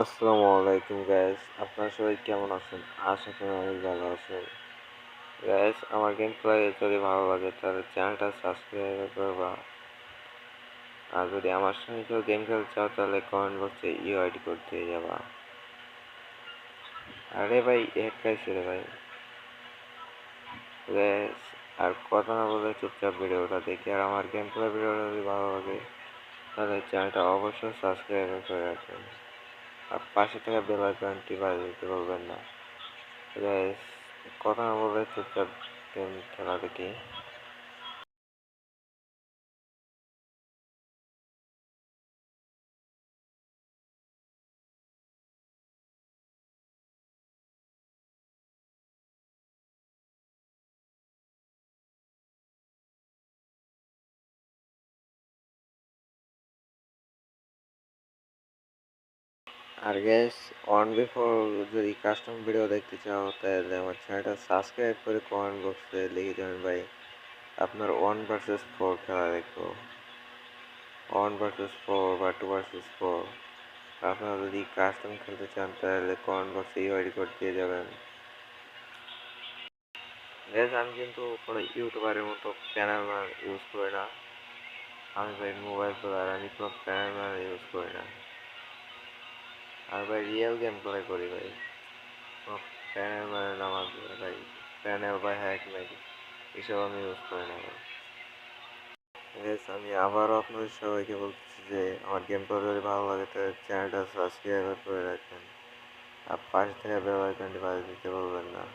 আসসালামু আলাইকুম গাইস, আপনারা সবাই কেমন আছেন? আশা করি অনেক ভালো আছেন। গাইস, আমার গেম প্লে যদি ভালো লাগে তাহলে চ্যানেলটা সাবস্ক্রাইব করবা। আর যদি আমার সঙ্গে কেউ গেম খেলতে চাও তাহলে কমেন্ট বক্সে ইউআইডি কোড দিয়ে যাবা। আরে ভাই, হেড খাইছে রে ভাই। গাইস, আর কথা না বলে চুপচাপ ভিডিওটা দেখি। আর আমার গেম প্লে ভিডিওটা যদি ভালো লাগে তাহলে চ্যানেলটা অবশ্যই সাবস্ক্রাইব করে রাখবেন। আর পাশে থাকা বেল আইকনটি বাজিয়ে দিতে বলবেন না। গাইস, কথা না বলে চুপচাপ গেম খেলা দেখি। আর গ্যাস, অন বিফোর যদি কাস্টম ভিডিও দেখতে চাও তাহলে আমার চ্যানেলটা সাবস্ক্রাইব করে কমেন্ট বক্সে লিখে দেবেন ভাই আপনার 1 vs 4 খেলা দেখবো। 1 vs 4 বা 2 vs 4। আপনারা যদি কাস্টম খেলতে চান তাহলে কমেন্ট বক্সে ইউআইডি কোড দিয়ে যাবেন। গ্যাস, আমি কিন্তু কোনো ইউটিউবারের মতো প্যানেল ইউজ করি না। আমি ভাই মোবাইল প্লেয়ার, আমি কোনো প্যানেল ইউজ করি না। আর ভাই রিয়েল গেম প্লে করি ভাই। কোনো প্যানেল আমার ভাই, প্যানেল বা হ্যাক ম্যাজিক এসব আমি ইউজ করি না ভাই। Guys, আমি আবারও আপনাদের সবাইকে বলতেছি যে আমার গেমটা যদি ভালো লাগে তাহলে চ্যানেলটা সাবস্ক্রাইব করে রাখবেন। আর পাশে থেকে বেল আইকনটি বাজিয়ে দিতে বলবেন না।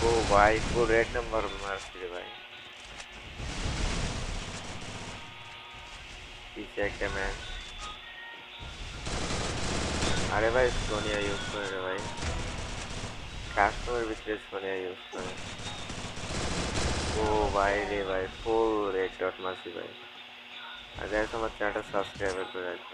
ও ভাই, ফুল রেড নাম্বার মারছি রে ভাই। পিছে একটা ম্যান। আরে ভাই, সোনিয়া ইউজ করে রে ভাই। কাস্টমার ভিতরে সোনিয়া ইউজ করে। ও ভাই রে ভাই, ফুল রেড ডট মারছি ভাই। আর গাইস, আমার চ্যানেলটা সাবস্ক্রাইব করে রাখবেন।